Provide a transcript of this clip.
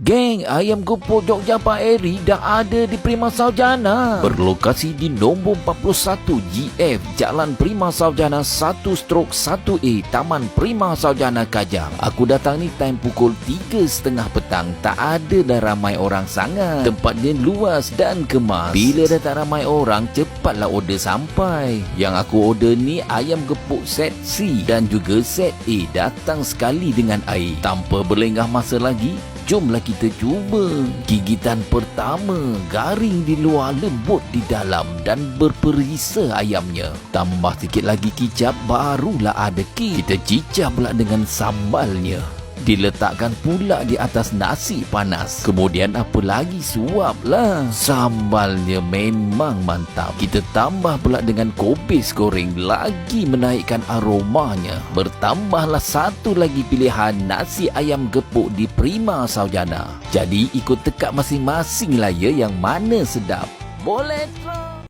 Geng, ayam gepuk Jogja Pak Eri dah ada di Prima Saljana. Berlokasi di nombor 41 GF Jalan Prima Saljana 1/1A Taman Prima Saljana Kajang. Aku datang ni time pukul 3.30 petang. Tak ada dah ramai orang sangat. Tempatnya luas dan kemas. Bila dah tak ramai orang, cepatlah order sampai. Yang aku order ni ayam gepuk set C dan juga set A. Datang sekali dengan air. Tanpa berlengah masa lagi, jomlah kita cuba. Gigitan pertama, garing di luar, lembut di dalam dan berperisa ayamnya. Tambah sikit lagi kicap, barulah ada kek. Kita cicah pula dengan sambalnya. Diletakkan pula di atas nasi panas. Kemudian apa lagi, suap lah. Sambalnya memang mantap. Kita tambah pula dengan kopis goreng, lagi menaikkan aromanya. Bertambahlah satu lagi pilihan, nasi ayam gepuk di Prima Saljana. Jadi ikut tekak masing-masing lah ya yang mana sedap. Boleh try.